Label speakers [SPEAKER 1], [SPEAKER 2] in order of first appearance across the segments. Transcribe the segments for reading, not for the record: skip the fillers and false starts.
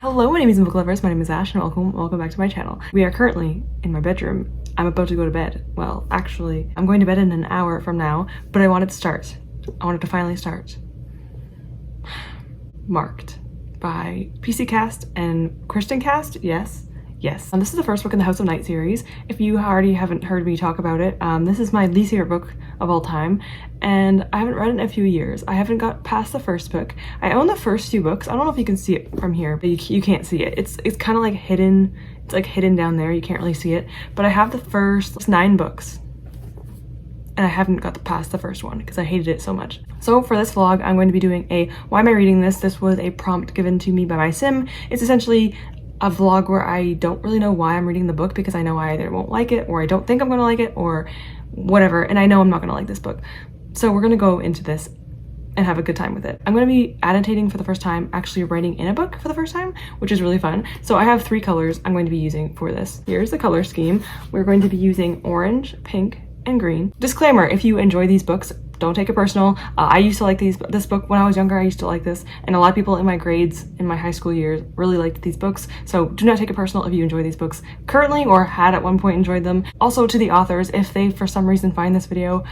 [SPEAKER 1] Hello, my name is Book Lovers. My name is Ash and welcome back to my channel. We are currently in my bedroom. I'm about to go to bed. Well, actually, I'm going to bed in an hour from now, but I wanted to start. I wanted to finally start. Marked by PC Cast and Christian Cast. Yes. And this is the first book in the House of Night series. If you already haven't heard me talk about it, this is my least favorite book of all time, and I haven't read it in a few years. I haven't got past the first book. I own the first two books. I don't know if you can see it from here, but you can't see it. It's kind of like hidden. It's like hidden down there. You can't really see it. But I have the first 9 books, and I haven't got past the first one because I hated it so much. So for this vlog, I'm going to be doing a why am I reading this? This was a prompt given to me by my sim. It's essentially a vlog where I don't really know why I'm reading the book because I know I either won't like it or I don't think I'm gonna like it or whatever, and I know I'm not gonna like this book. So we're gonna go into this and have a good time with it. I'm gonna be annotating for the first time, actually writing in a book for the first time, which is really fun. So I have 3 colors I'm going to be using for this. Here's the color scheme. We're going to be using orange, pink, and green. Disclaimer, if you enjoy these books, don't take it personal. I used to like this book when I was younger. I used to like this, and a lot of people in my grades in my high school years really liked these books, so do not take it personal if you enjoy these books currently or had at one point enjoyed them. Also, to the authors, if they for some reason find this video,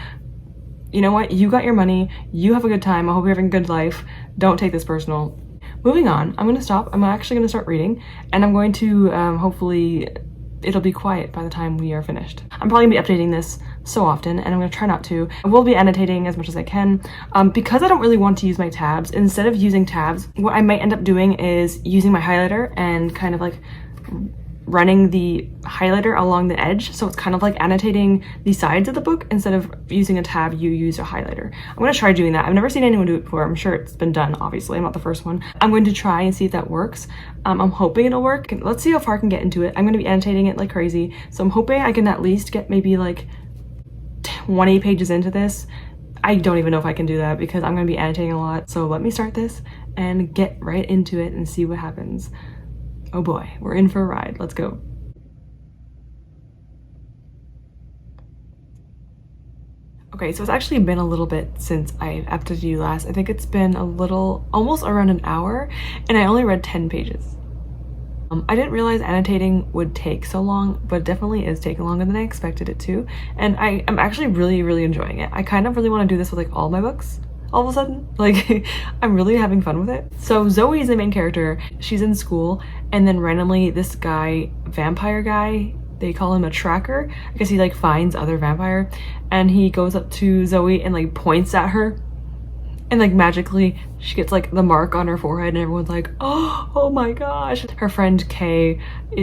[SPEAKER 1] you know what, you got your money, you have a good time, I hope you're having a good life, don't take this personal. Moving on, I'm gonna stop. I'm actually gonna start reading, and I'm going to hopefully it'll be quiet by the time we are finished. I'm probably gonna be updating this so often, and I'm gonna try not to. I will be annotating as much as I can. Because I don't really want to use my tabs, instead of using tabs, what I might end up doing is using my highlighter and kind of like running the highlighter along the edge, so it's kind of like annotating the sides of the book. Instead of using a tab, you use a highlighter. I'm gonna try doing that. I've never seen anyone do it before. I'm sure it's been done, obviously. I'm not the first one. I'm going to try and see if that works. I'm hoping it'll work. Let's see how far I can get into it. I'm gonna be annotating it like crazy, so I'm hoping I can at least get maybe like 20 pages into this. I don't even know if I can do that because I'm gonna be annotating a lot. So let me start this and get right into it and see what happens. Oh boy, we're in for a ride. Let's go. Okay, so it's actually been a little bit since I updated you last. I think it's been almost around an hour, and I only read 10 pages. I didn't realize annotating would take so long, but it definitely is taking longer than I expected it to. And I'm actually really enjoying it. I kind of really want to do this with like all my books. All of a sudden, like I'm really having fun with it. So Zoe is the main character. She's in school, and then randomly this guy, vampire guy, they call him a tracker. I guess he like finds other vampire, and he goes up to Zoe and like points at her, and like magically she gets like the mark on her forehead, and everyone's like, oh my gosh. Her friend Kay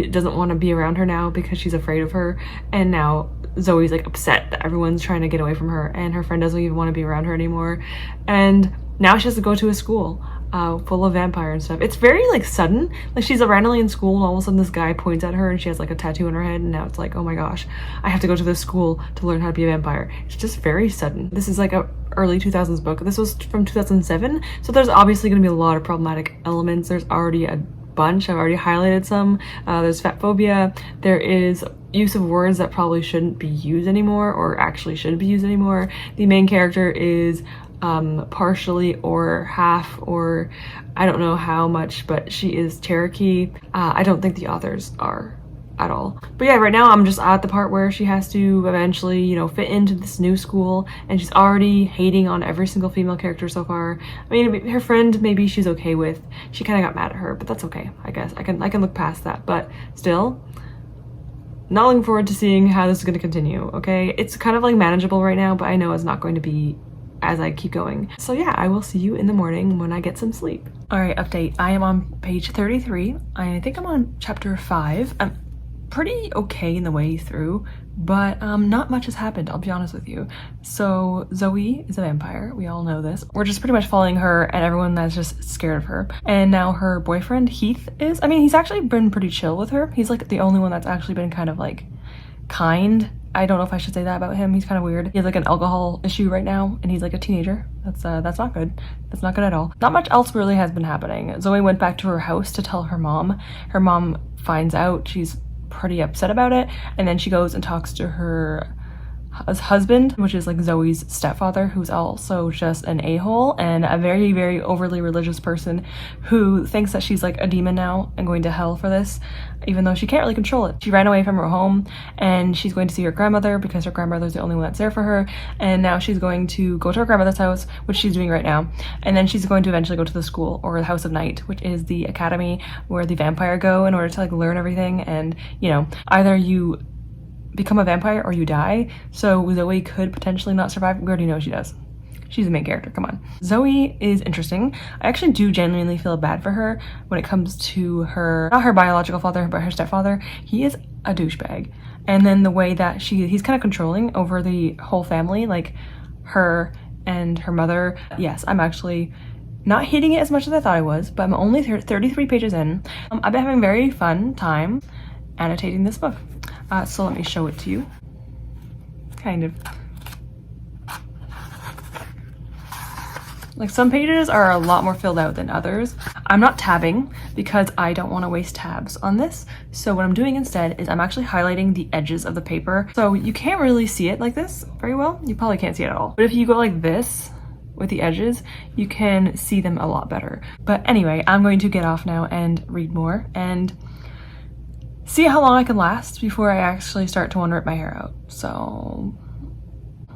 [SPEAKER 1] doesn't want to be around her now because she's afraid of her, and now Zoe's like upset that everyone's trying to get away from her, and her friend doesn't even want to be around her anymore. And now she has to go to a school full of vampire and stuff. It's very like sudden. Like she's randomly in school, and all of a sudden this guy points at her, and she has like a tattoo on her head, and now it's like, oh my gosh, I have to go to this school to learn how to be a vampire. It's just very sudden. This is like a early 2000s book. This was from 2007, so there's obviously going to be a lot of problematic elements. There's already a bunch. I've already highlighted some. There's fat phobia. There is use of words that probably shouldn't be used anymore, or actually should be used anymore. The main character is partially or half, or I don't know how much, but she is Cherokee. I don't think the authors are at all. But yeah, right now I'm just at the part where she has to eventually, you know, fit into this new school, and she's already hating on every single female character so far. I mean, her friend maybe she's okay with. She kind of got mad at her, but that's okay. I guess I can look past that, but still not looking forward to seeing how this is going to continue. Okay, it's kind of like manageable right now, but I know it's not going to be as I keep going. So yeah, I will see you in the morning when I get some sleep. All right, update. I am on page 33. I think I'm on chapter 5. I'm pretty okay in the way through, but not much has happened, I'll be honest with you. So Zoe is a vampire. We all know this. We're just pretty much following her and everyone that's just scared of her. And now her boyfriend Heath is, I mean, he's actually been pretty chill with her. He's like the only one that's actually been kind of like kind. I don't know if I should say that about him. He's kind of weird. He has like an alcohol issue right now, and he's like a teenager. That's not good. That's not good at all. Not much else really has been happening. Zoe went back to her house to tell her mom. Her mom finds out. She's pretty upset about it, and then she goes and talks to her husband, which is like Zoe's stepfather, who's also just an a-hole and a very, very overly religious person who thinks that she's like a demon now and going to hell for this, even though she can't really control it. She ran away from her home and she's going to see her grandmother because her grandmother's the only one that's there for her, and now she's going to go to her grandmother's house, which she's doing right now, and then she's going to eventually go to the school, or the House of Night, which is the academy where the vampire go in order to like learn everything. And you know, either you become a vampire or you die, so Zoe could potentially not survive. We already know she does. She's the main character, come on. Zoe is interesting. I actually do genuinely feel bad for her when it comes to her, not her biological father, but her stepfather. He is a douchebag. And then the way that he's kind of controlling over the whole family, like her and her mother. Yes, I'm actually not hating it as much as I thought I was, but I'm only 33 pages in. I've been having a very fun time annotating this book. So let me show it to you. Kind of. Like, some pages are a lot more filled out than others. I'm not tabbing because I don't want to waste tabs on this. So what I'm doing instead is I'm actually highlighting the edges of the paper. So you can't really see it like this very well. You probably can't see it at all. But if you go like this with the edges, you can see them a lot better. But anyway, I'm going to get off now and read more and see how long I can last before I actually start to want to rip my hair out. So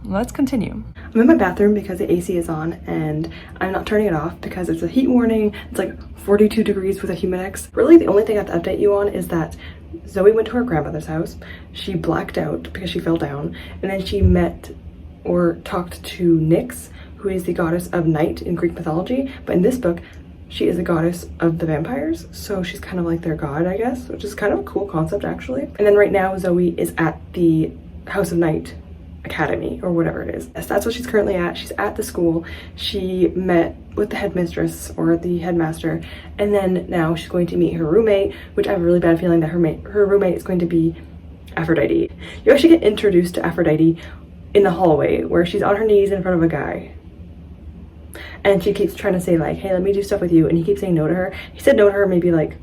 [SPEAKER 1] let's continue. I'm in my bathroom because the AC is on and I'm not turning it off because it's a heat warning. It's like 42 degrees with a humidex. Really, the only thing I have to update you on is that Zoe went to her grandmother's house. She blacked out because she fell down, and then she met or talked to Nyx, who is the goddess of night in Greek mythology. But in this book, she is a goddess of the vampires, so she's kind of like their god, I guess, which is kind of a cool concept actually. And then right now Zoe is at the House of Night Academy, or whatever it is. Yes, that's what she's currently at. She's at the school. She met with the headmistress or the headmaster, and then now she's going to meet her roommate, which I have a really bad feeling that her roommate is going to be Aphrodite. You actually get introduced to Aphrodite in the hallway where she's on her knees in front of a guy. And she keeps trying to say like, hey, let me do stuff with you. And he keeps saying no to her. He said no to her maybe like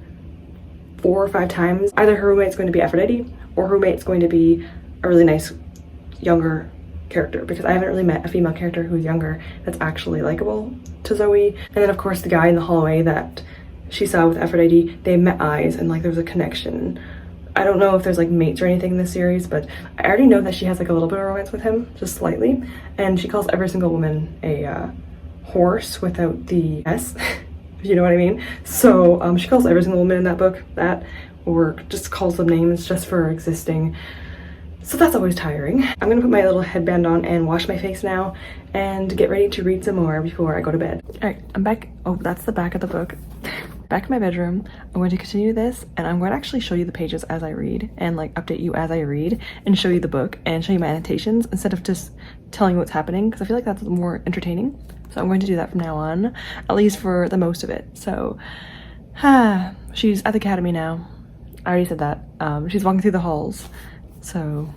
[SPEAKER 1] 4 or 5 times. Either her roommate's going to be Aphrodite or her roommate's going to be a really nice younger character, because I haven't really met a female character who's younger that's actually likable to Zoe. And then of course the guy in the hallway that she saw with Aphrodite, they met eyes and like there was a connection. I don't know if there's like mates or anything in this series, but I already know that she has like a little bit of romance with him, just slightly. And she calls every single woman a horse without the S, if you know what I mean. So she calls every single woman in that book that, or just calls them names just for existing. So that's always tiring. I'm gonna put my little headband on and wash my face now and get ready to read some more before I go to bed. All right, I'm back. Oh, that's the back of the book. Back in my bedroom. I'm going to continue this, and I'm going to actually show you the pages as I read and like update you as I read and show you the book and show you my annotations instead of just telling you what's happening, because I feel like that's more entertaining. So I'm going to do that from now on, at least for the most of it. So she's at the academy now. I already said that. She's walking through the halls. So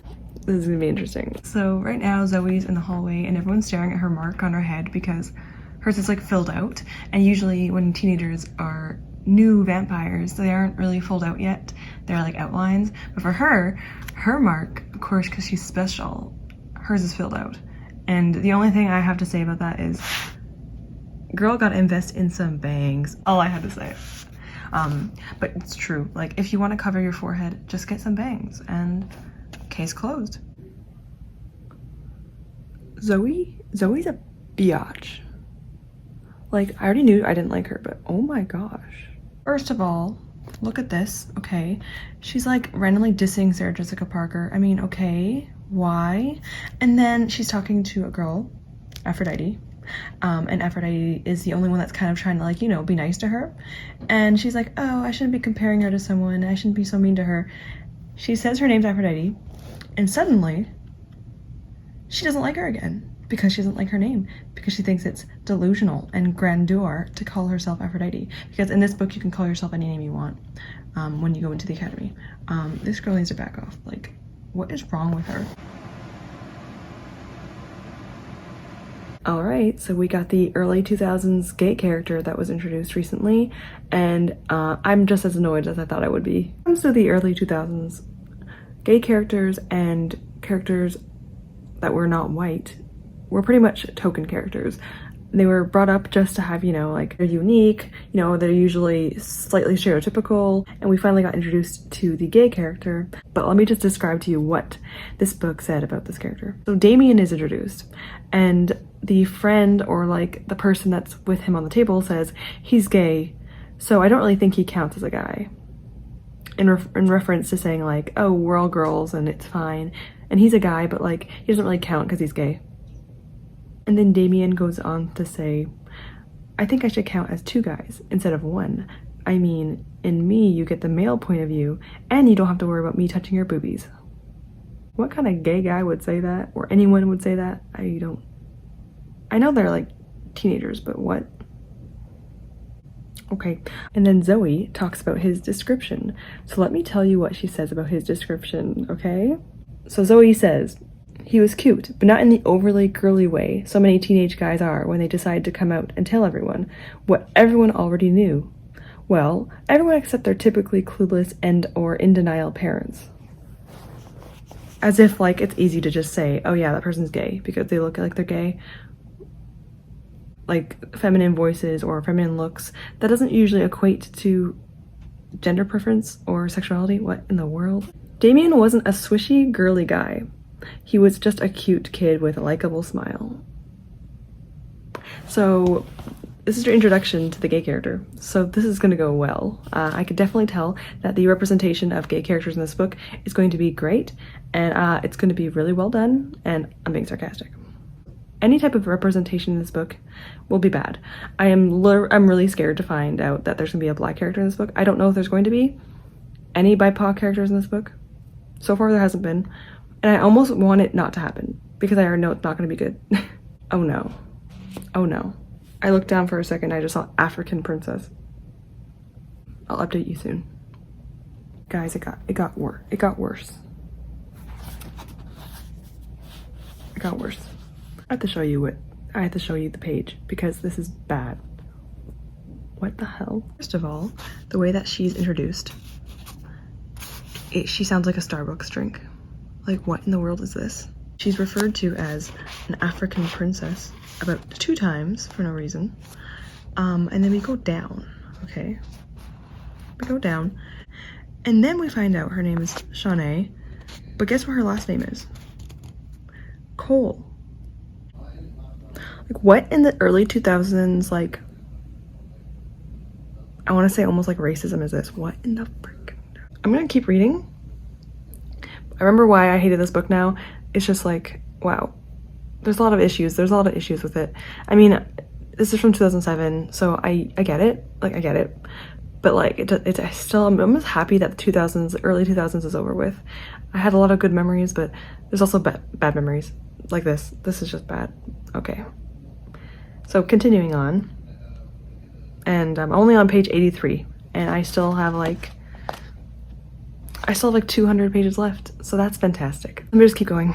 [SPEAKER 1] this is gonna be interesting. So right now Zoe's in the hallway and everyone's staring at her mark on her head because hers is like filled out. And usually when teenagers are new vampires, they aren't really filled out yet. They're like outlines. But for her mark, of course, because she's special, hers is filled out. And the only thing I have to say about that is, girl gotta invest in some bangs. All I had to say. But it's true. Like, if you want to cover your forehead, just get some bangs and case closed. Zoe's a biatch. Like, I already knew I didn't like her, but oh my gosh. First of all, look at this, okay? She's like randomly dissing Sarah Jessica Parker. I mean, okay, why? And then she's talking to a girl, Aphrodite. And Aphrodite is the only one that's kind of trying to, like, you know, be nice to her. And she's like, oh, I shouldn't be comparing her to someone. I shouldn't be so mean to her. She says her name's Aphrodite, and suddenly she doesn't like her again because she doesn't like her name, because she thinks it's delusional and grandeur to call herself Aphrodite. Because in this book, you can call yourself any name you want when you go into the academy. This girl needs to back off. Like, what is wrong with her? All right, so we got the early 2000s gay character that was introduced recently, and I'm just as annoyed as I thought I would be. When it comes to the early 2000s gay characters and characters that were not white were pretty much token characters. They were brought up just to have, you know, like, they're unique, you know, they're usually slightly stereotypical, and we finally got introduced to the gay character. But let me just describe to you what this book said about this character. So Damien is introduced, and the friend, or like the person that's with him on the table, says he's gay, so I don't really think he counts as a guy. In reference to saying like, oh, we're all girls and it's fine, and he's a guy, but like, he doesn't really count because he's gay. And then Damien goes on to say, I think I should count as 2 guys instead of 1. I mean, in me, you get the male point of view, and you don't have to worry about me touching your boobies. What kind of gay guy would say that? Or anyone would say that? I know they're like teenagers, but what? Okay, and then Zoe talks about his description. So let me tell you what she says about his description, okay? So Zoe says, he was cute, but not in the overly girly way so many teenage guys are when they decide to come out and tell everyone what everyone already knew. Well, everyone except their typically clueless and or in denial parents. As if like it's easy to just say, oh yeah, that person's gay because they look like they're gay. Like feminine voices or feminine looks, that doesn't usually equate to gender preference or sexuality. What in the world? Damien wasn't a swishy, girly guy. He was just a cute kid with a likable smile. So this is your introduction to the gay character. So this is going to go well. I could definitely tell that the representation of gay characters in this book is going to be great, and it's going to be really well done, and I'm being sarcastic. Any type of representation in this book will be bad. I'm really scared to find out that there's going to be a black character in this book. I don't know if there's going to be any BIPOC characters in this book. So far there hasn't been. And I almost want it not to happen because I already know it's not going to be good. Oh no. Oh no. I looked down for a second, I just saw African princess. I'll update you soon. Guys, it got worse. It got worse. It got worse. I have to show you the page because this is bad. What the hell? First of all, the way that she's introduced, she sounds like a Starbucks drink. Like, what in the world is this? She's referred to as an African princess about 2 times for no reason. And then we go down, okay? We go down. And then we find out her name is Shanae, but guess what her last name is? Cole. Like, what in the early 2000s, like, I want to say almost like racism is this? What in the frick? I'm gonna keep reading. I remember why I hated this book now. It's just like, wow, there's a lot of issues. There's a lot of issues with it. I mean, this is from 2007, so I get it. Like, I get it. But like, it's still, I'm just happy that the 2000s, early 2000s is over with. I had a lot of good memories, but there's also bad memories. Like this. This is just bad. Okay. So continuing on. And I'm only on page 83. And I still have like 200 pages left, so that's fantastic. Let me just keep going.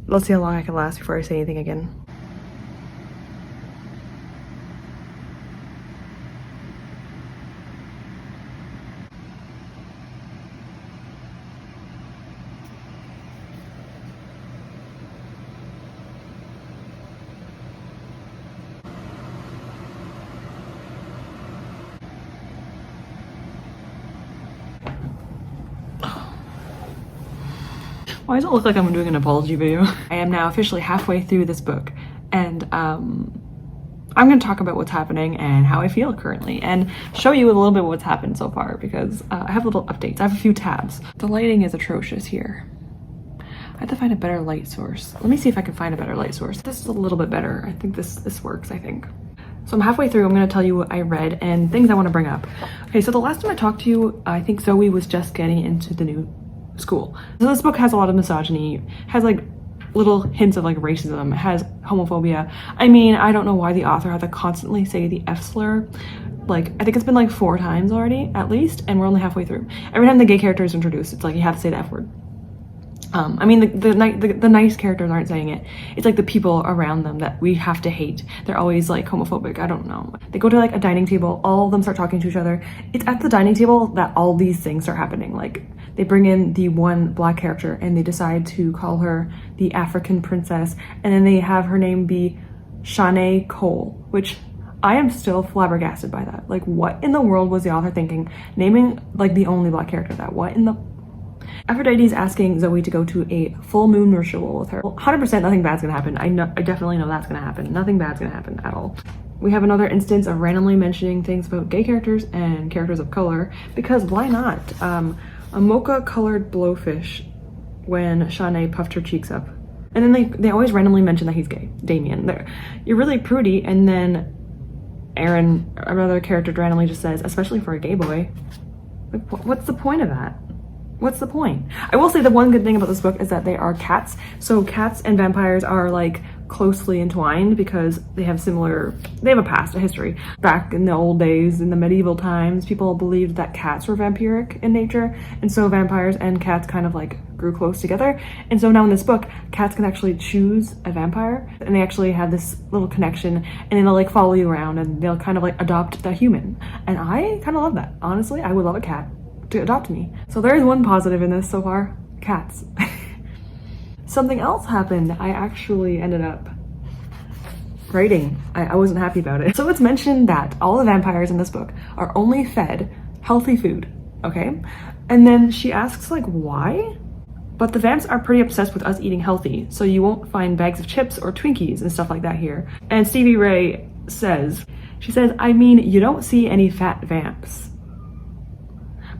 [SPEAKER 1] Let's see how long I can last before I say anything again. Why does it look like I'm doing an apology video? I am now officially halfway through this book, and I'm going to talk about what's happening and how I feel currently, and show you a little bit of what's happened so far, because I have little updates. I have a few tabs. The lighting is atrocious here. I have to find a better light source. Let me see if I can find a better light source. This is a little bit better. I think this works, I think. So I'm halfway through. I'm going to tell you what I read and things I want to bring up. Okay, so the last time I talked to you, I think Zoe was just getting into the new school. So this book has a lot of misogyny, has like little hints of like racism, has homophobia. I mean, I don't know why the author had to constantly say the F slur. Like, I think it's been like 4 times already, at least, and we're only halfway through. Every time the gay character is introduced, it's like you have to say the F word. I mean, the nice characters aren't saying it. It's like the people around them that we have to hate. They're always like homophobic. I don't know. They go to like a dining table. All of them start talking to each other. It's at the dining table that all these things start happening. Like they bring in the one black character and they decide to call her the African princess. And then they have her name be Shanae Cole, which I am still flabbergasted by that. Like what in the world was the author thinking? Naming like the only black character that. What in the... Aphrodite's asking Zoe to go to a full moon ritual with her. Well, 100% nothing bad's gonna happen. I definitely know that's gonna happen. Nothing bad's gonna happen at all. We have another instance of randomly mentioning things about gay characters and characters of color, because why not? A mocha-colored blowfish when Shanae puffed her cheeks up. And then they always randomly mention that he's gay. Damien. You're really prudy, and then Aaron, another character, randomly just says, especially for a gay boy. Like, what's the point of that? What's the point? I will say the one good thing about this book is that they are cats. So cats and vampires are like closely entwined because they have a past, a history. Back in the old days, in the medieval times, people believed that cats were vampiric in nature. And so vampires and cats kind of like grew close together. And so now in this book, cats can actually choose a vampire and they actually have this little connection, and then they'll like follow you around and they'll kind of like adopt the human. And I kind of love that. Honestly, I would love a cat to adopt me. So there is one positive in this so far: cats. Something else happened. I actually ended up writing. I wasn't happy about it. So it's mentioned that all the vampires in this book are only fed healthy food, okay? And then she asks like, why? But the vamps are pretty obsessed with us eating healthy, so you won't find bags of chips or Twinkies and stuff like that here. And Stevie Ray says, I mean, you don't see any fat vamps.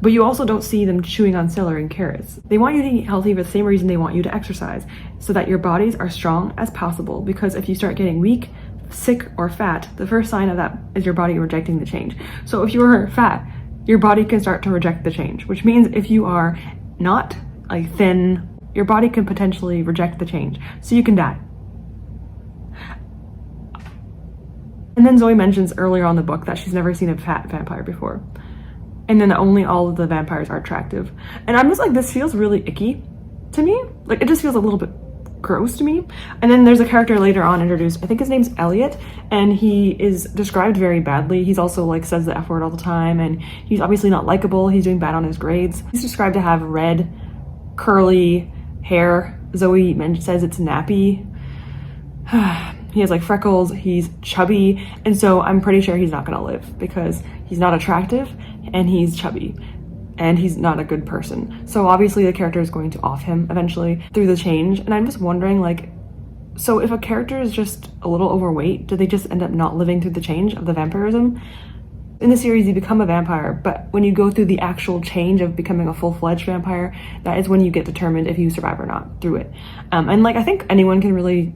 [SPEAKER 1] But you also don't see them chewing on celery and carrots. They want you to eat healthy for the same reason they want you to exercise, so that your bodies are strong as possible, because if you start getting weak, sick, or fat, the first sign of that is your body rejecting the change. So if you are fat, your body can start to reject the change, which means if you are not like thin, your body can potentially reject the change, so you can die. And then Zoe mentions earlier on in the book that she's never seen a fat vampire before. And then only all of the vampires are attractive. And I'm just like, this feels really icky to me. Like, it just feels a little bit gross to me. And then there's a character later on introduced, I think his name's Elliot, and he is described very badly. He's also like says the F word all the time, and he's obviously not likable. He's doing bad on his grades. He's described to have red, curly hair. Zoe says it's nappy. He has like freckles, he's chubby, and so I'm pretty sure he's not gonna live because he's not attractive and he's chubby and he's not a good person. So obviously the character is going to off him eventually through the change. And I'm just wondering, like, so if a character is just a little overweight, do they just end up not living through the change of the vampirism? In the series, you become a vampire, but when you go through the actual change of becoming a full-fledged vampire, that is when you get determined if you survive or not through it. And like, I think anyone can really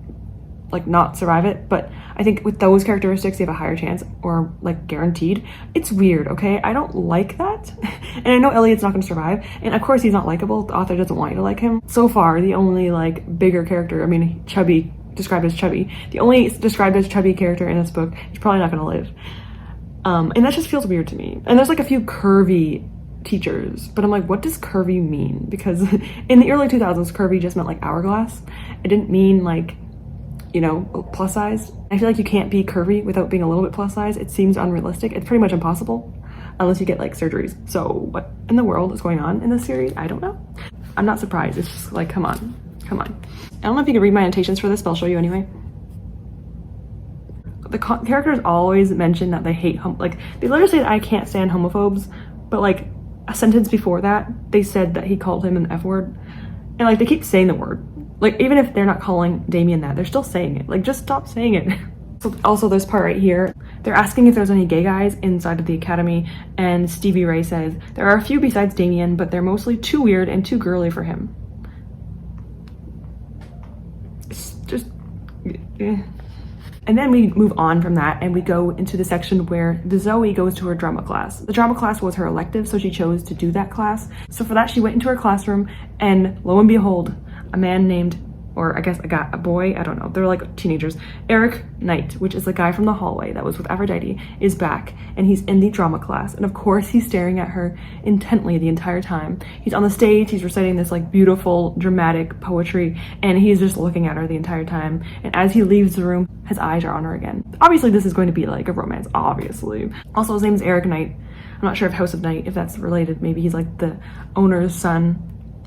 [SPEAKER 1] like not survive it, but I think with those characteristics, you have a higher chance, or like guaranteed. It's weird, okay? I don't like that. And I know Elliot's not gonna survive, and of course he's not likable. The author doesn't want you to like him. So far, the only like bigger character, I mean, chubby, described as chubby, the only described as chubby character in this book is probably not gonna live. And that just feels weird to me. And there's like a few curvy teachers, but I'm like, what does curvy mean? Because in the early 2000s, curvy just meant like hourglass. It didn't mean like, you know, plus size. I feel like you can't be curvy without being a little bit plus size. It seems unrealistic. It's pretty much impossible unless you get like surgeries. So what in the world is going on in this series? I don't know. I'm not surprised. It's just like, come on. I don't know if you can read my annotations for this, but I'll show you anyway. The characters always mention that they hate like, they literally say that I can't stand homophobes, but like a sentence before that, they said that he called him an F word. And like, they keep saying the word. Like, even if they're not calling Damien that, they're still saying it. Like, just stop saying it. So also this part right here, they're asking if there's any gay guys inside of the academy, and Stevie Ray says, there are a few besides Damien, but they're mostly too weird and too girly for him. It's just... And then we move on from that and we go into the section where the Zoe goes to her drama class. The drama class was her elective, so she chose to do that class. So for that, she went into her classroom, and lo and behold, a man named, or I guess a boy, I don't know, they're like teenagers. Eric Knight, which is the guy from the hallway that was with Aphrodite, is back, and he's in the drama class, and of course he's staring at her intently the entire time. He's on the stage, he's reciting this like beautiful dramatic poetry, and he's just looking at her the entire time, and as he leaves the room, his eyes are on her again. Obviously this is going to be like a romance, obviously. Also, his name is Eric Knight. I'm not sure if House of Knight, if that's related. Maybe he's like the owner's son.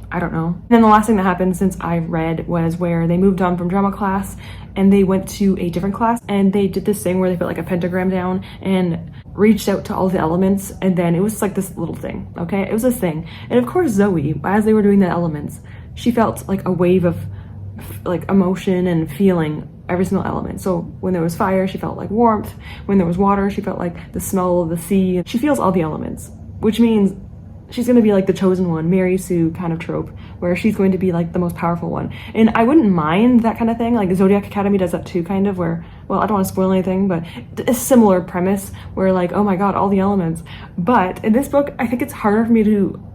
[SPEAKER 1] I don't know. And then the last thing that happened since I read was where they moved on from drama class and they went to a different class, and they did this thing where they put like a pentagram down and reached out to all the elements, and then it was like this little thing, okay? It was this thing. And of course Zoe, as they were doing the elements, she felt like a wave of like emotion and feeling every single element. So when there was fire, she felt like warmth. When there was water, she felt like the smell of the sea. She feels all the elements, which means she's going to be like the chosen one, Mary Sue kind of trope, where she's going to be like the most powerful one. And I wouldn't mind that kind of thing. Like the Zodiac Academy does that too, kind of, where, well, I don't want to spoil anything, but a similar premise where like, oh my god, all the elements. But in this book, I think it's harder for me to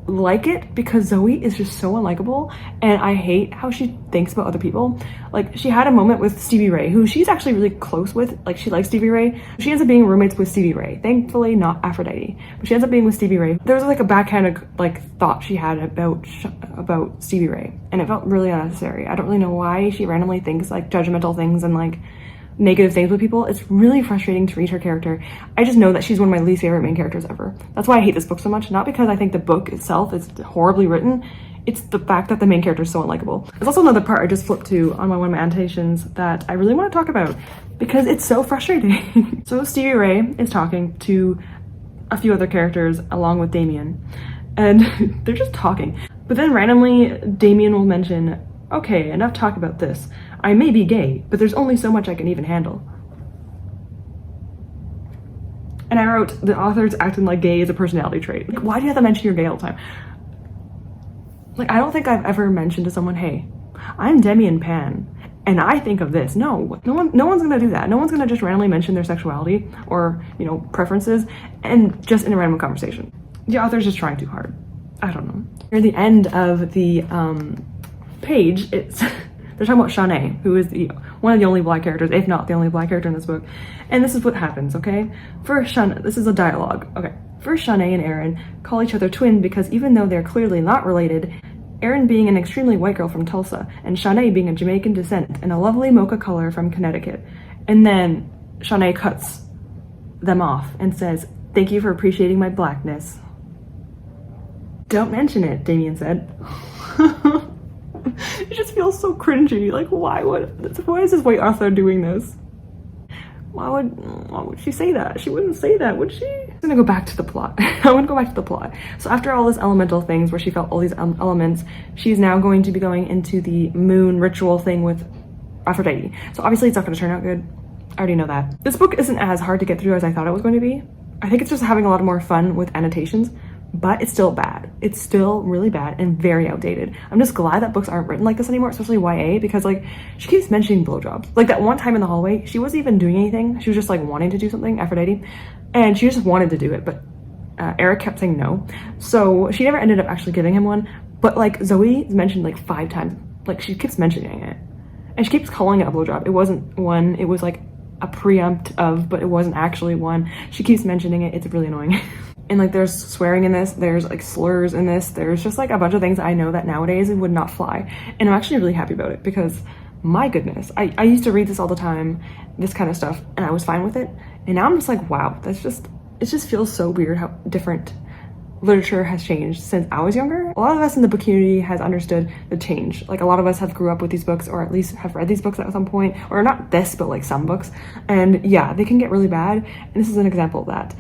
[SPEAKER 1] like it because Zoe is just so unlikable, and I hate how she thinks about other people. Like, she had a moment with Stevie Ray, who she's actually really close with. Like, she likes Stevie Ray. She ends up being roommates with Stevie Ray. Thankfully not Aphrodite, but she ends up being with Stevie Ray. There was like a backhanded like thought she had about Stevie Ray, and it felt really unnecessary. I don't really know why she randomly thinks like judgmental things and like negative things with people. It's really frustrating to read her character. I just know that she's one of my least favorite main characters ever. That's why I hate this book so much. Not because I think the book itself is horribly written. It's the fact that the main character is so unlikable. There's also another part I just flipped to on one of my annotations that I really want to talk about because it's so frustrating. So Stevie Ray is talking to a few other characters along with Damien, and they're just talking. But then randomly Damien will mention, okay, enough talk about this. I may be gay, but there's only so much I can even handle. And I wrote, the author's acting like gay is a personality trait. Like, why do you have to mention you're gay all the time? Like, I don't think I've ever mentioned to someone, hey, I'm Demi and Pan, and I think of this. No one's gonna do that. No one's gonna just randomly mention their sexuality or, you know, preferences, and just in a random conversation. The author's just trying too hard. I don't know. Near the end of the page, it's they're talking about Shanae, who is one of the only black characters, if not the only black character in this book. And this is what happens, okay? First, this is a dialogue, okay? First, Shanae and Erin call each other twin because even though they're clearly not related, Erin being an extremely white girl from Tulsa, and Shanae being of Jamaican descent and a lovely mocha color from Connecticut. And then Shanae cuts them off and says, "Thank you for appreciating my blackness." Don't mention it, Damien said. It just feels so cringy. Like, why is this white author doing this? Why would she say that? She wouldn't say that, would she? I'm gonna go back to the plot. I'm gonna go back to the plot. So after all this elemental things where she felt all these elements, she's now going to be going into the moon ritual thing with Aphrodite. So obviously it's not gonna turn out good. I already know that. This book isn't as hard to get through as I thought it was going to be. I think it's just having a lot more fun with annotations, but it's still bad. It's still really bad and very outdated. I'm just glad that books aren't written like this anymore, especially YA, because like she keeps mentioning blowjobs. Like that one time in the hallway, she wasn't even doing anything. She was just like wanting to do something, Aphrodite, and she just wanted to do it, but Eric kept saying no. So she never ended up actually giving him one, but like Zoe is mentioned like 5 times. Like she keeps mentioning it, and she keeps calling it a blowjob. It wasn't one, it was like a preempt of, but it wasn't actually one. She keeps mentioning it. It's really annoying. And like there's swearing in this, there's like slurs in this, there's just like a bunch of things I know that nowadays would not fly. And I'm actually really happy about it because my goodness, I used to read this all the time, this kind of stuff, and I was fine with it. And now I'm just like, wow, it just feels so weird how different literature has changed since I was younger. A lot of us in the book community has understood the change. Like a lot of us have grew up with these books, or at least have read these books at some point, or not this, but like some books. And yeah, they can get really bad. And this is an example of that.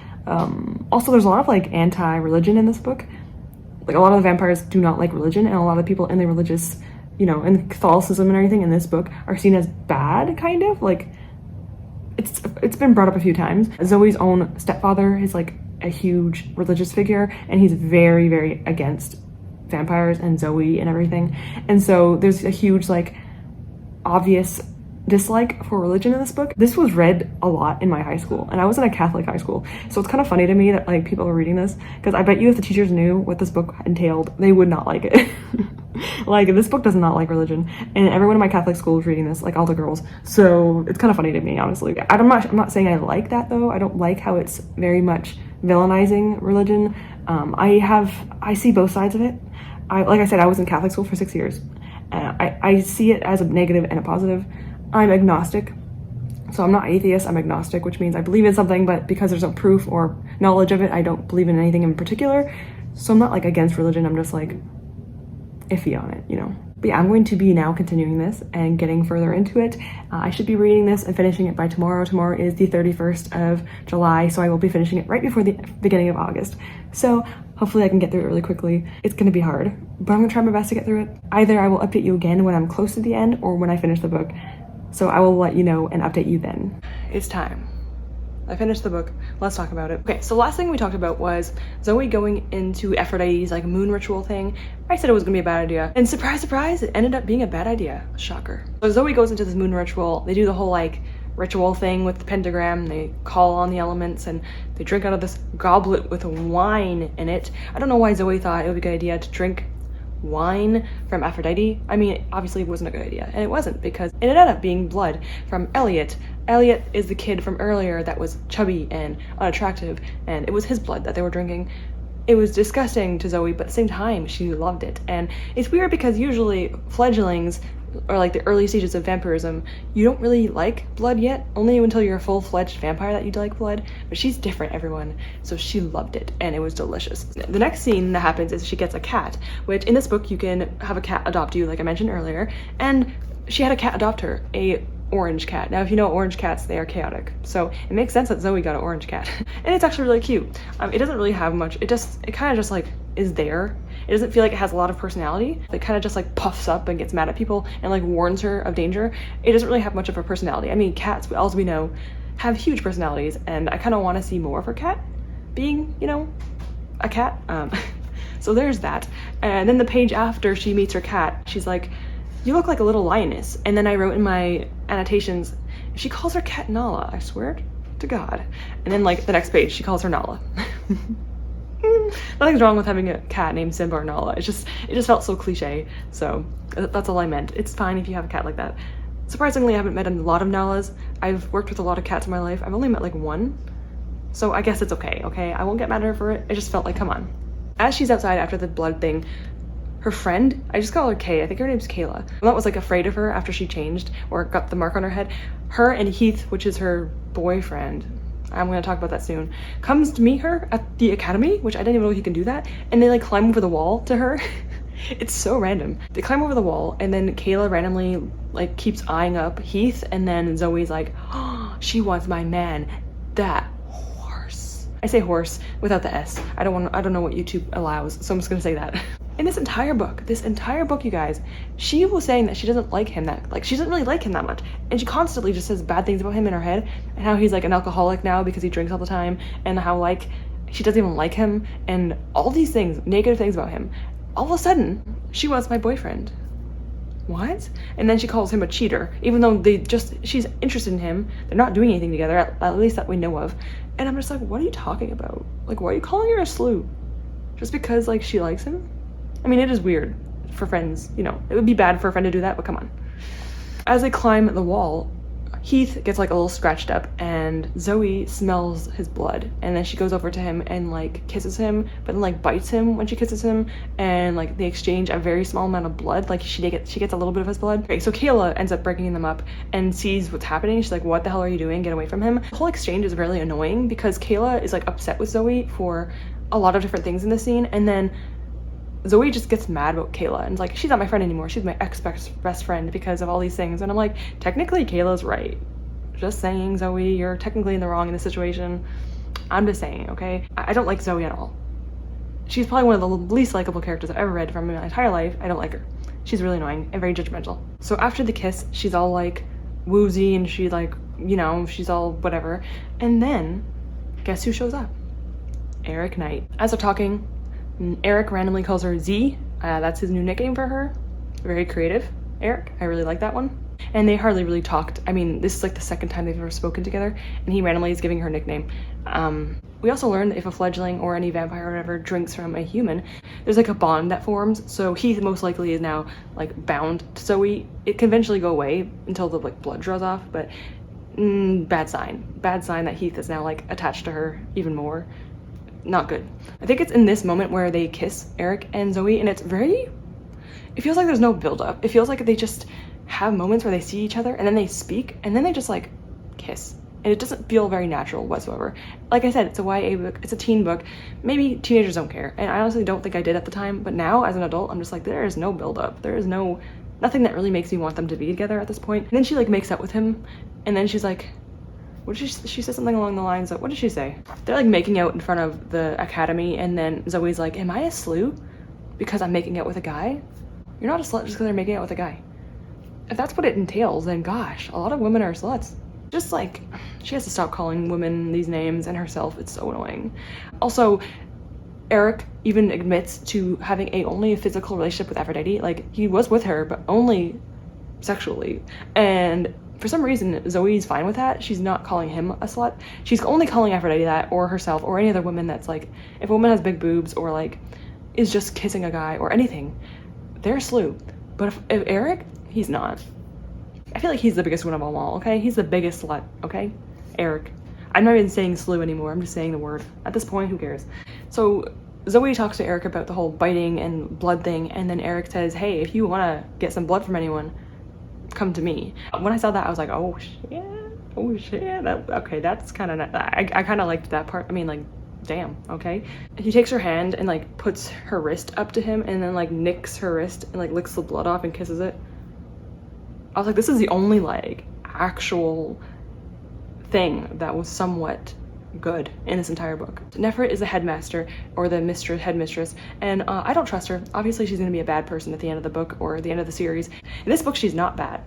[SPEAKER 1] Also, there's a lot of like anti-religion in this book. Like a lot of the vampires do not like religion, and a lot of people in the religious, you know, in Catholicism and everything in this book are seen as bad, kind of. Like it's been brought up a few times. Zoe's own stepfather is like a huge religious figure, and he's very, very against vampires and Zoe and everything. And so there's a huge like obvious dislike for religion in this book. This was read a lot in my high school, and I was in a Catholic high school, so it's kind of funny to me that like people are reading this, because I bet you if the teachers knew what this book entailed, they would not like it. Like, this book does not like religion, and everyone in my Catholic school is reading this, like all the girls, so it's kind of funny to me, honestly. I'm not saying I like that though. I don't like how it's very much villainizing religion. I see both sides of it. Like I said, I was in Catholic school for 6 years. I see it as a negative and a positive. I'm agnostic, so I'm not atheist, I'm agnostic, which means I believe in something, but because there's no proof or knowledge of it, I don't believe in anything in particular. So I'm not like against religion, I'm just like iffy on it, you know. But yeah, I'm going to be now continuing this and getting further into it. I should be reading this and finishing it by tomorrow. Tomorrow is the 31st of July, so I will be finishing it right before the beginning of August. So hopefully I can get through it really quickly. It's gonna be hard, but I'm gonna try my best to get through it. Either I will update you again when I'm close to the end or when I finish the book. So I will let you know and update you then. It's time. I finished the book. Let's talk about it. Okay, so the last thing we talked about was Zoe going into Aphrodite's like moon ritual thing. I said it was gonna be a bad idea, and surprise, surprise, it ended up being a bad idea. Shocker. So Zoe goes into this moon ritual. They do the whole like ritual thing with the pentagram. They call on the elements and they drink out of this goblet with wine in it. I don't know why Zoe thought it would be a good idea to drink wine from Aphrodite. I mean, obviously it wasn't a good idea, and it wasn't, because it ended up being blood from Elliot. Elliot is the kid from earlier that was chubby and unattractive, and it was his blood that they were drinking. It was disgusting to Zoe, but at the same time she loved it. And it's weird because usually fledglings, or like the early stages of vampirism, you don't really like blood yet, only until you're a full-fledged vampire that you like blood. But she's different, everyone, so she loved it, and it was delicious. The next scene that happens is she gets a cat, which in this book you can have a cat adopt you, like I mentioned earlier, and she had a cat adopt her, a orange cat. Now if you know orange cats, they are chaotic, so it makes sense that Zoe got an orange cat. And it's actually really cute. It doesn't really have much, it kind of just like is there. It doesn't feel like it has a lot of personality. It kind of just like puffs up and gets mad at people and like warns her of danger. It doesn't really have much of a personality. I mean, cats, as we know, have huge personalities, and I kind of want to see more of her cat being, you know, a cat. So there's that. And then the page after she meets her cat, she's like, "You look like a little lioness." And then I wrote in my annotations, she calls her cat Nala, I swear to God. And then like the next page, she calls her Nala. Nothing's wrong with having a cat named Simba or Nala. It just felt so cliche. So that's all I meant. It's fine if you have a cat like that. Surprisingly, I haven't met a lot of Nalas. I've worked with a lot of cats in my life. I've only met like one. So I guess it's okay, okay? I won't get mad at her for it. It just felt like, come on. As she's outside after the blood thing, her friend, I just call her Kay, I think her name's Kayla, that was like afraid of her after she changed or got the mark on her head. Her and Heath, which is her boyfriend, I'm gonna talk about that soon, comes to meet her at the academy, which I didn't even know he can do that, and they like climb over the wall to her. It's so random. They climb over the wall, and then Kayla randomly like keeps eyeing up Heath, and then Zoe's like, "Oh, she wants my man, that horse." I say horse without the S. I don't know what YouTube allows, so I'm just gonna say that. In this entire book, you guys, she was saying that she doesn't like him she doesn't really like him that much. And she constantly just says bad things about him in her head, and how he's like an alcoholic now because he drinks all the time, and how like she doesn't even like him, and all these things, negative things about him. All of a sudden, she wants my boyfriend. What? And then she calls him a cheater, even though she's interested in him. They're not doing anything together, at least that we know of. And I'm just like, what are you talking about? Like, why are you calling her a slew? Just because like she likes him? I mean, it is weird for friends, you know, it would be bad for a friend to do that, but come on. As they climb the wall, Heath gets like a little scratched up, and Zoe smells his blood, and then she goes over to him and like kisses him, but then like bites him when she kisses him, and like they exchange a very small amount of blood. Like she gets a little bit of his blood. Okay, so Kayla ends up breaking them up and sees what's happening. She's like, "What the hell are you doing? Get away from him." The whole exchange is really annoying because Kayla is like upset with Zoe for a lot of different things in the scene, and then Zoe just gets mad about Kayla and like, she's not my friend anymore, she's my ex-best friend because of all these things. And I'm like, technically Kayla's right. Just saying, Zoe, you're technically in the wrong in this situation. I'm just saying, okay? I don't like Zoe at all. She's probably one of the least likable characters I've ever read from my entire life. I don't like her. She's really annoying and very judgmental. So after the kiss, she's all like woozy and she like, you know, she's all whatever. And then guess who shows up? Eric Knight. As they're talking, Eric randomly calls her Z. That's his new nickname for her. Very creative. Eric, I really like that one. And they hardly really talked. I mean, this is like the second time they've ever spoken together, and he randomly is giving her a nickname. We also learned that if a fledgling or any vampire or whatever drinks from a human, there's like a bond that forms. So he most likely is now like bound to Zoe. It can eventually go away until the like blood draws off, but bad sign. Bad sign that Heath is now like attached to her even more. Not good. I think it's in this moment where they kiss, Eric and Zoe, and it feels like there's no build up. It feels like they just have moments where they see each other and then they speak and then they just like kiss, and it doesn't feel very natural whatsoever. Like I said, it's a YA book, it's a teen book. Maybe teenagers don't care, and I honestly don't think I did at the time, but now as an adult I'm just like, there is no build up, there is nothing that really makes me want them to be together at this point. And then she like makes up with him, and then she's like, what did she said something along the lines of, what did she say? They're like making out in front of the academy, and then Zoe's like, am I a slew because I'm making out with a guy? You're not a slut just because they're making out with a guy. If that's what it entails, then gosh, a lot of women are sluts. Just like, she has to stop calling women these names and herself. It's so annoying. Also, Eric even admits to having only a physical relationship with Aphrodite. Like, he was with her, but only sexually. And for some reason, Zoe's fine with that. She's not calling him a slut. She's only calling Aphrodite that, or herself, or any other woman that's like, if a woman has big boobs or like is just kissing a guy or anything, they're a slew. But if Eric, he's not. I feel like he's the biggest one of them all, okay? He's the biggest slut, okay? Eric. I'm not even saying slew anymore, I'm just saying the word. At this point, who cares? So Zoe talks to Eric about the whole biting and blood thing, and then Eric says, hey, if you want to get some blood from anyone, come to me. When I saw that, I was like, oh shit, okay, that's kind of, I kind of liked that part. I mean, like, damn, okay. He takes her hand and like puts her wrist up to him and then like nicks her wrist and like licks the blood off and kisses it. I was like, this is the only like actual thing that was somewhat good in this entire book. Nefret is the headmaster, or the headmistress, and I don't trust her. Obviously she's gonna be a bad person at the end of the book or the end of the series. In this book she's not bad,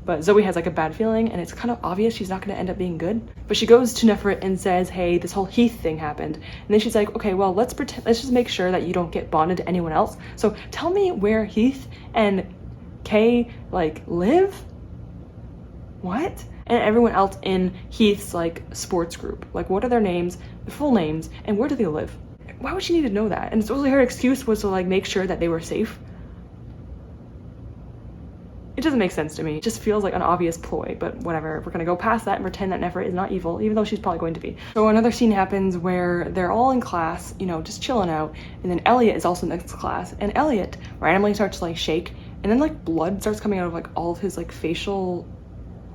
[SPEAKER 1] but Zoe has like a bad feeling, and it's kind of obvious she's not gonna end up being good. But she goes to Nefret and says, hey, this whole Heath thing happened, and then she's like, okay, well, let's just make sure that you don't get bonded to anyone else. So tell me where Heath and Kay like live. What? And everyone else in Heath's like sports group, like what are their names, their full names, and where do they live? Why would she need to know that? And supposedly her excuse was to like make sure that they were safe. It doesn't make sense to me. It just feels like an obvious ploy, but whatever. We're gonna go past that and pretend that Nefret is not evil, even though she's probably going to be. So another scene happens where they're all in class, you know, just chilling out, and then Elliot is also in this class, and Elliot randomly starts to like shake, and then like blood starts coming out of like all of his like facial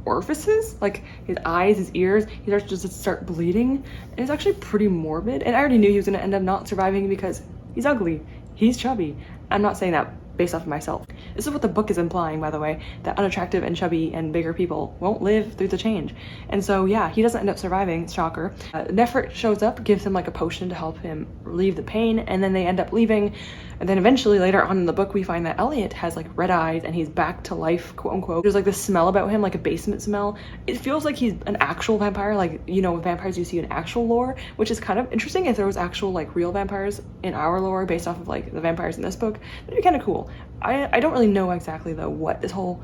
[SPEAKER 1] orifices, like his eyes, his ears. He starts to just start bleeding, and it's actually pretty morbid. And I already knew he was gonna end up not surviving because he's ugly, he's chubby. I'm not saying that based off of myself. This is what the book is implying, by the way, that unattractive and chubby and bigger people won't live through the change. And so yeah, he doesn't end up surviving, shocker. Nefret shows up, gives him like a potion to help him relieve the pain, and then they end up leaving. And then eventually later on in the book, we find that Elliot has like red eyes and he's back to life, quote unquote. There's like this smell about him, like a basement smell. It feels like he's an actual vampire, like, you know, with vampires you see in actual lore, which is kind of interesting. If there was actual like real vampires in our lore based off of like the vampires in this book, that'd be kind of cool. I don't really know exactly though what this whole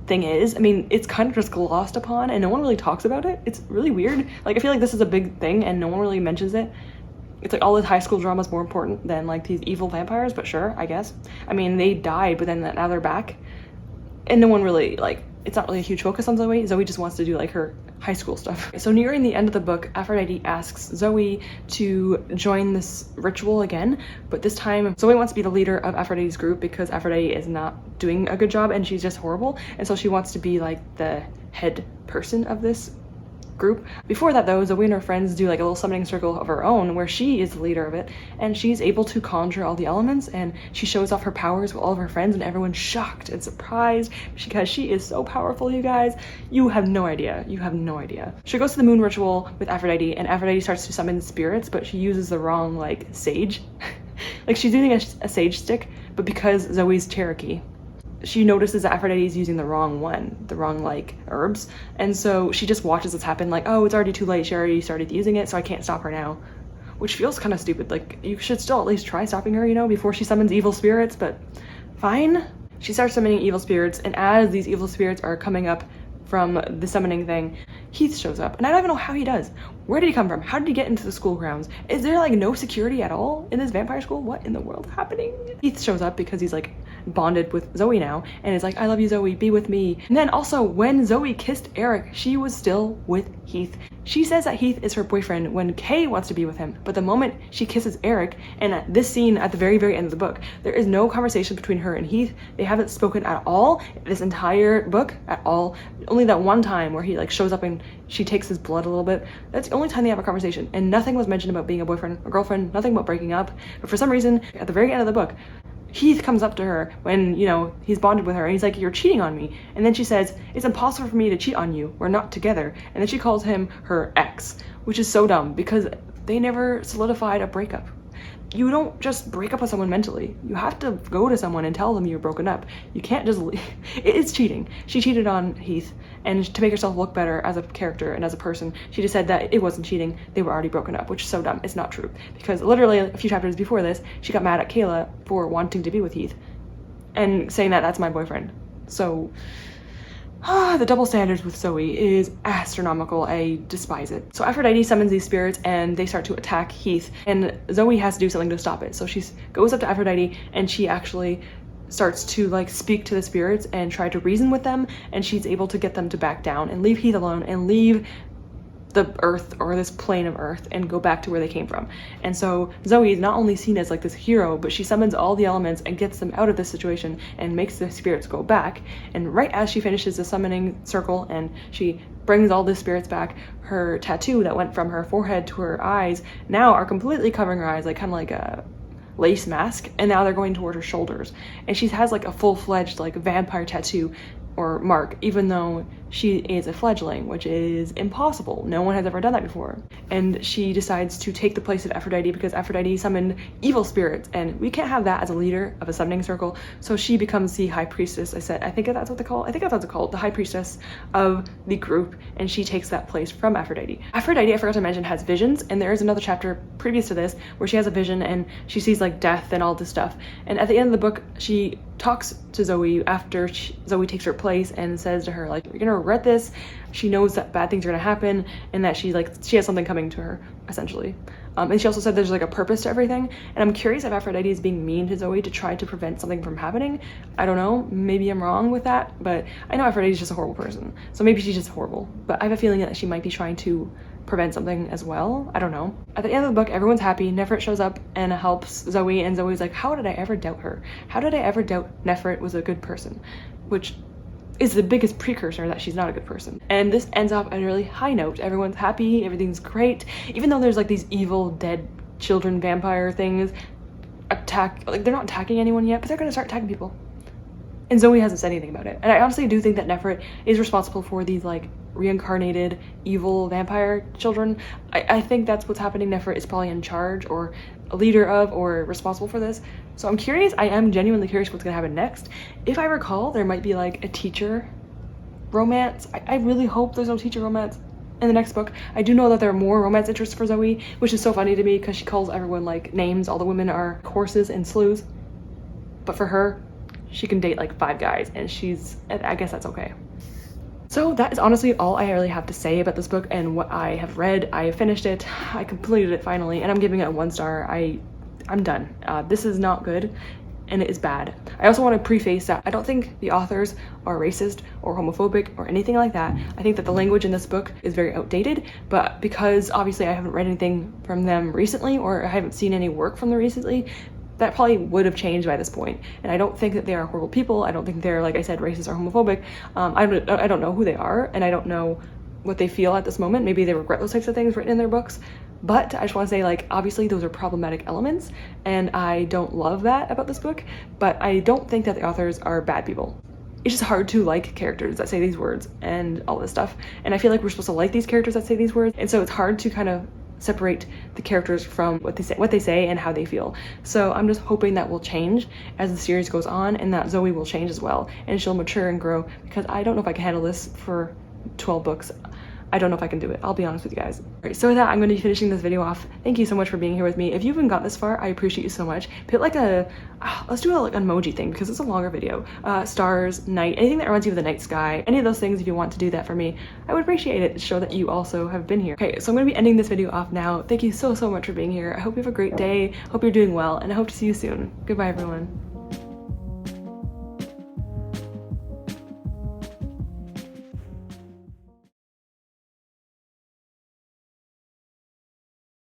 [SPEAKER 1] thing is. I mean, it's kind of just glossed upon and no one really talks about it. It's really weird. Like, I feel like this is a big thing and no one really mentions it. It's like all this high school drama is more important than like these evil vampires, but sure, I guess. I mean, they died, but then now they're back. And no one really, like, it's not really a huge focus on Zoe. Zoe just wants to do like her high school stuff. So nearing the end of the book, Aphrodite asks Zoe to join this ritual again, but this time Zoe wants to be the leader of Aphrodite's group because Aphrodite is not doing a good job and she's just horrible. And so she wants to be like the head person of this group. Before that though, Zoe and her friends do like a little summoning circle of her own where she is the leader of it, and she's able to conjure all the elements, and she shows off her powers with all of her friends, and everyone's shocked and surprised because she is so powerful, you guys. You have no idea. You have no idea. She goes to the moon ritual with Aphrodite, and Aphrodite starts to summon spirits, but she uses the wrong like sage. Like, she's using a sage stick, but because Zoe's Cherokee, she notices that Aphrodite is using the wrong one, the wrong like herbs, and so she just watches this happen, like, oh, it's already too late, she already started using it, so I can't stop her now, which feels kind of stupid. Like, you should still at least try stopping her, you know, before she summons evil spirits, but fine. She starts summoning evil spirits, and as these evil spirits are coming up from the summoning thing, Heath shows up, and I don't even know how he does. Where did he come from? How did he get into the school grounds? Is there like no security at all in this vampire school? What in the world is happening? Heath shows up because he's like bonded with Zoe now, and is like, I love you, Zoe, be with me. And then also when Zoe kissed Eric, she was still with Heath. She says that Heath is her boyfriend when Kay wants to be with him, but the moment she kisses Eric, and at this scene at the very, very end of the book, there is no conversation between her and Heath. They haven't spoken at all this entire book at all. Only that one time where he like shows up and she takes his blood a little bit. That's the only time they have a conversation, and nothing was mentioned about being a boyfriend or girlfriend, nothing about breaking up. But for some reason, at the very end of the book, Heath comes up to her when, you know, he's bonded with her, and he's like, you're cheating on me. And then she says, it's impossible for me to cheat on you. We're not together. And then she calls him her ex, which is so dumb because they never solidified a breakup. You don't just break up with someone mentally. You have to go to someone and tell them you're broken up. You can't just leave. It is cheating. She cheated on Heath, and to make herself look better as a character and as a person, she just said that it wasn't cheating. They were already broken up, which is so dumb. It's not true. Because literally a few chapters before this, she got mad at Kayla for wanting to be with Heath and saying that that's my boyfriend. So the double standards with Zoe is astronomical. I despise it. So Aphrodite summons these spirits and they start to attack Heath, and Zoe has to do something to stop it. So she goes up to Aphrodite and she actually starts to like speak to the spirits and try to reason with them, and she's able to get them to back down and leave Heath alone and leave the earth, or this plane of earth, and go back to where they came from. And so Zoe is not only seen as like this hero, but she summons all the elements and gets them out of this situation and makes the spirits go back. And right as she finishes the summoning circle and she brings all the spirits back, her tattoo that went from her forehead to her eyes now are completely covering her eyes, like kind of like a lace mask, and now they're going toward her shoulders, and she has like a full-fledged like vampire tattoo or mark, even though she is a fledgling, which is impossible. No one has ever done that before. And she decides to take the place of Aphrodite because Aphrodite summoned evil spirits, and we can't have that as a leader of a summoning circle. So she becomes the high priestess. I think that's what they call it. I think that's what it's called, the high priestess of the group, and she takes that place from Aphrodite. Aphrodite, I forgot to mention, has visions, and there is another chapter previous to this where she has a vision and she sees like death and all this stuff. And at the end of the book, she talks to Zoe after Zoe takes her place and says to her, like, you're gonna regret this. She knows that bad things are gonna happen and that she has something coming to her, essentially. And she also said there's like a purpose to everything. And I'm curious if Aphrodite is being mean to Zoe to try to prevent something from happening. I don't know, maybe I'm wrong with that, but I know Aphrodite is just a horrible person. So maybe she's just horrible, but I have a feeling that she might be trying to prevent something as well. I don't know. At the end of the book, everyone's happy. Nefert shows up and helps Zoe, and Zoe's like, how did I ever doubt her? How did I ever doubt Nefert was a good person? Which is the biggest precursor that she's not a good person. And this ends off on a really high note. Everyone's happy, everything's great, even though there's like these evil dead children vampire things like they're not attacking anyone yet, but they're gonna start attacking people. And Zoe hasn't said anything about it. And I honestly do think that Nefert is responsible for these like reincarnated evil vampire children. I think that's what's happening. Nefert is probably in charge or a leader of or responsible for this. So I'm curious. I am genuinely curious what's gonna happen next. If I recall, there might be like a teacher romance. I really hope there's no teacher romance in the next book. I do know that there are more romance interests for Zoe, which is so funny to me because she calls everyone like names. All the women are horses and slews. But for her, she can date like 5 guys, and I guess that's okay. So that is honestly all I really have to say about this book and what I have read. I finished it, I completed it finally, and I'm giving it a 1 star. I'm done. This is not good, and it is bad. I also want to preface that I don't think the authors are racist or homophobic or anything like that. I think that the language in this book is very outdated, but because obviously I haven't read anything from them recently, or I haven't seen any work from them recently, that probably would have changed by this point. And I don't think that they are horrible people. I don't think they're, like I said, racist or homophobic. I don't know who they are, and I don't know what they feel at this moment. Maybe they regret those types of things written in their books. But I just want to say, like, obviously those are problematic elements, and I don't love that about this book, but I don't think that the authors are bad people. It's just hard to like characters that say these words and all this stuff. And I feel like we're supposed to like these characters that say these words. And so it's hard to kind of separate the characters from what they say and how they feel. So I'm just hoping that will change as the series goes on, and that Zoe will change as well, and she'll mature and grow, because I don't know if I can handle this for 12 books. I don't know if I can do it. I'll be honest with you guys. All right, so with that, I'm going to be finishing this video off. Thank you so much for being here with me. If you even got this far, I appreciate you so much. Put like a, let's do a like emoji thing because it's a longer video. Stars, night, anything that reminds you of the night sky, any of those things. If you want to do that for me, I would appreciate it to show that you also have been here. Okay, so I'm going to be ending this video off now. Thank you so much for being here. I hope you have a great day. Hope you're doing well, and I hope to see you soon. Goodbye, everyone.